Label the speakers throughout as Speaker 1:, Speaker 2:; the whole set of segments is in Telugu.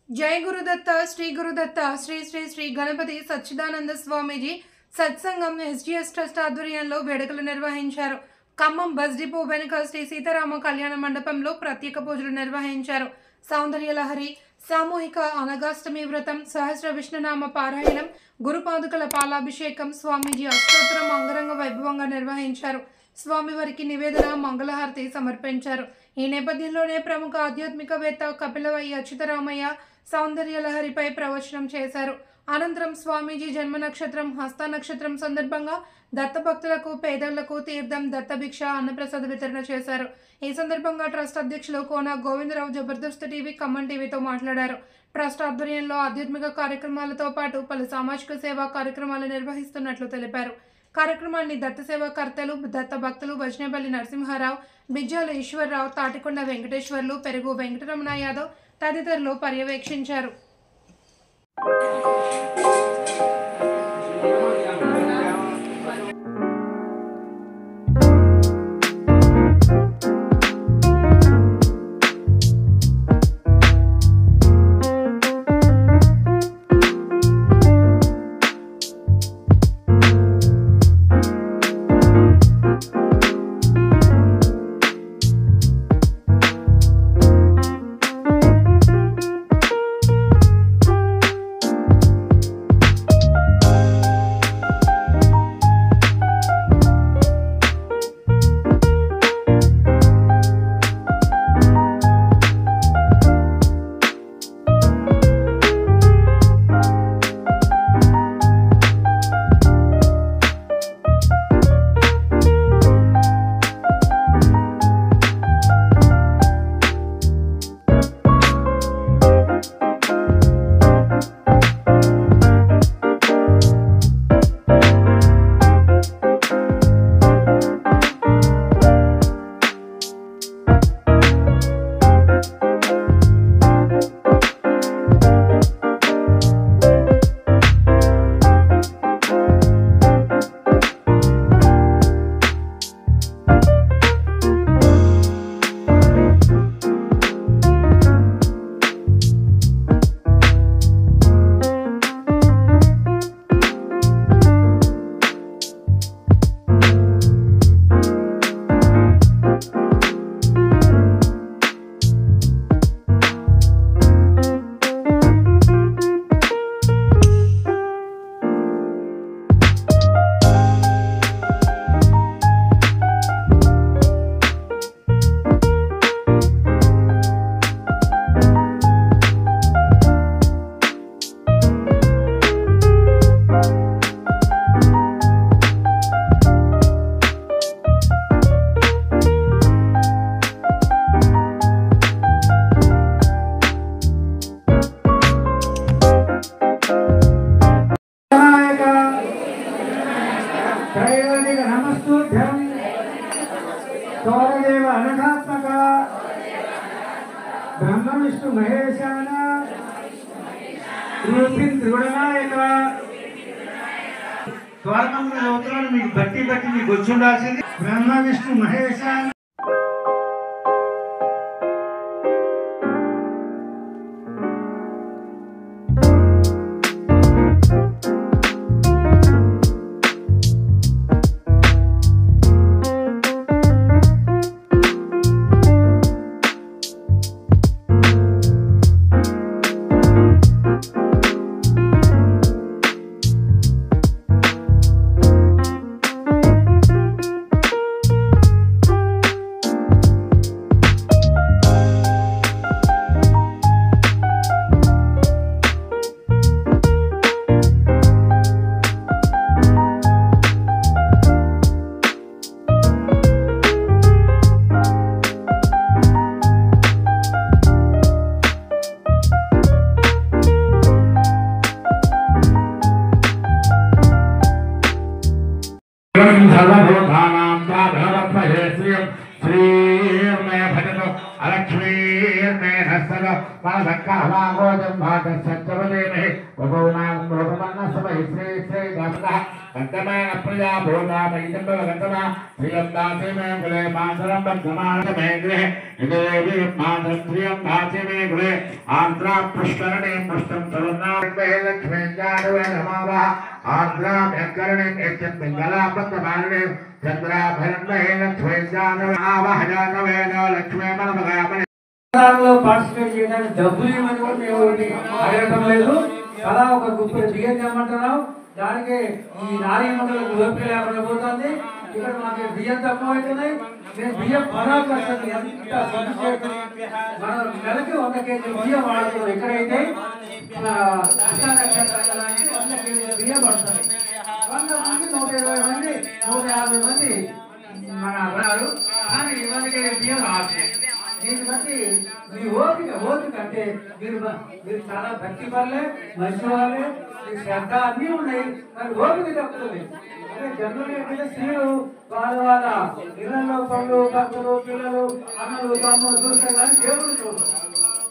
Speaker 1: जय गुरुदत्त श्री गुरुदत्त श्री श्री श्री गणपति सच्चिदानंद स्वामीजी सत्संगम एसजीएस ट्रस्ट ఆధ్వర్యంలో వేడుకలు నిర్వహించారు. ఖమ్మం బస్ డిపో వెనుక శ్రీ సీతారామ కళ్యాణ మండపంలో ప్రత్యేక పూజలు నిర్వహించారు. సౌందర్యలహరి, సామూహిక అనగాష్టమి వ్రతం, సహస్ర విష్ణునామ పారాయణం, గురుపాదుకల పాలాభిషేకం, స్వామీజీ అష్టోత్తరం అంగరంగ వైభవంగా నిర్వహించారు. స్వామివారికి నివేదన, మంగళహారతి సమర్పించారు. ఈ నేపథ్యంలోనే ప్రముఖ ఆధ్యాత్మికవేత్త కపిలవయ్య అచ్యుతరామయ్య సౌందర్యలహరిపై ప్రవచనం చేశారు. అనంతరం స్వామీజీ జన్మ నక్షత్రం హస్త నక్షత్రం సందర్భంగా దత్తభక్తులకు, పేదలకు తీర్థం, దత్తభిక్ష, అన్నప్రసాద వితరణ చేశారు. ఈ సందర్భంగా ట్రస్ట్ అధ్యక్షులు కోన గోవిందరావు జబర్దస్త్ టీవీ, ఖమ్మం టీవీతో మాట్లాడారు. ట్రస్ట్ ఆధ్వర్యంలో ఆధ్యాత్మిక కార్యక్రమాలతో పాటు పలు సామాజిక సేవా కార్యక్రమాలు నిర్వహిస్తున్నట్లు తెలిపారు. కార్యక్రమాన్ని దత్త సేవాకర్తలు, దత్త భక్తులు వజ్నేపల్లి నరసింహారావు, బిజ్జాల ఈశ్వరరావు, తాటికొండ వెంకటేశ్వర్లు, పెరుగు వెంకటరమణ యాదవ్ తదితరులు పర్యవేక్షించారు.
Speaker 2: सौरदेव अनघात्मक ब्रह्म विष्णु महेशान रूपिन त्रिगुणनायक స్వర్గంలో లోతులను మీకు బట్టి మీకు వచ్చి ఉండాల్సింది. బ్రహ్మ విష్ణు మహేశాన
Speaker 3: మనసక్కహవాగోజం భాగస్సత్యవదేమహి వగౌనాం భోగమన్నసమహి శ్రీ శ్రీ గంధః గంధమేన ప్రియా భూతామయితంబలగంధమా ప్రియం దాసి మే కులే మాతరం బద్ధమాన మే గృహే ఇదేవి మాతరం ప్రియం దాసి మే గృహే ఆంధ్రా పుష్కరణే పుష్టం తరుణామే లక్ష్మీ జానవే నమావః ఆంధ్రా వ్యాకరణే ఏత్యం పింగళాపత్తమానే చంద్రాభరణే లక్ష్మీ జానవే ఆవహ జానవే లక్ష్మీ మనమగామనే
Speaker 4: పార్టిసిపేట్ చేయడానికి డబ్బులు ఇవ్వమని కూడా మేము అడగటం లేదు. అలా ఒక గుప్ప బియ్యం తెమ్మంటున్నాం. దానికి ఈ నారీమండలకు ఓపిక లేకుండా పోతుంది. ఇక్కడ మాకు బియ్యం తక్కువ అవుతున్నాయి. నేను బియ్యం పరాకర్షణ ఎంత మనం నెలకి 100 కేజీలు బియ్యం వాడుతున్నాం. ఎక్కడైతే 100 కేజీల బియ్యం పడుతుంది. 100 మంది 120 మంది 150 మంది మన అన్నారు. కానీ 100 కేజీల బియ్యం రావట్లేదు. దీన్ని బట్టి మీ ఓపిక అంటే మీరు చాలా భక్తి పనులే మంచి వాళ్ళే మీ శ్రద్ధ అన్నీ ఉన్నాయి. కానీ ఓపిక తప్పుతుంది. అంటే జనరల్ ఏంటంటే స్త్రీలు వాళ్ళ ఇళ్లలో పళ్ళు భక్తులు పిల్లలు అన్నలు తమ్ములు చూస్తే కానీ దేవుడు చూడరు.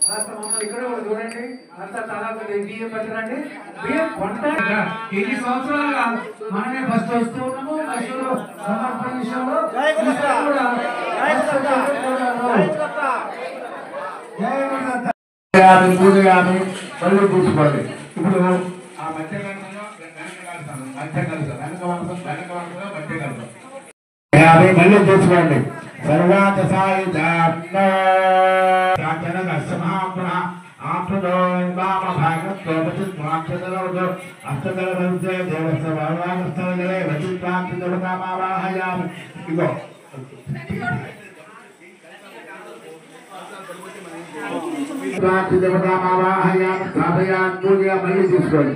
Speaker 4: కాస్త మమ్మల్ని ఇక్కడ కూడా చూడండి. అంతా చాలా బియ్యం పెట్టరండి. బియ్యం కొంట ఎన్ని సంవత్సరాలుగా మనమే ఫస్ట్ వస్తూ ఉన్నాము. మైసూరు సమర్పణ విషయంలో
Speaker 3: మళ్ళీ తీసుకోండి. ఇప్పుడు ఆ మధ్య మళ్ళీ తీసుకోండి. సర్వాత సాయి ఇగో మళ్ళీ తీసుకోండి.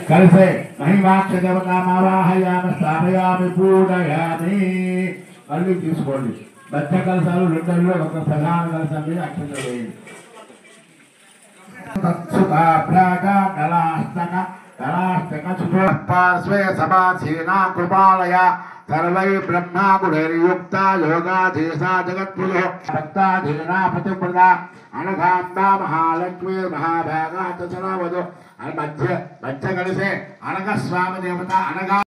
Speaker 3: కలిసే మహిమాక్ష దేవతామావాహయామి స్థాపయామి పూజయామి. మళ్ళీ తీసుకోండి. మధ్య కలసాలు 2 ఒక ప్రధాన కలసం మీద అక్షంతలు వేయండి. పార్శ్వే సమాసీనా కృపాలయ సర్వై బ్రహ్మా గుణైర్యుక్త యోగాధీశా జగత్పురు భక్తాధీనా ప్రతిప్రద అనఘాంబా మహాలక్ష్మీ మహాభాగా చరవదు మధ్య కలిసే అనఘ స్వామి దేవత అనగా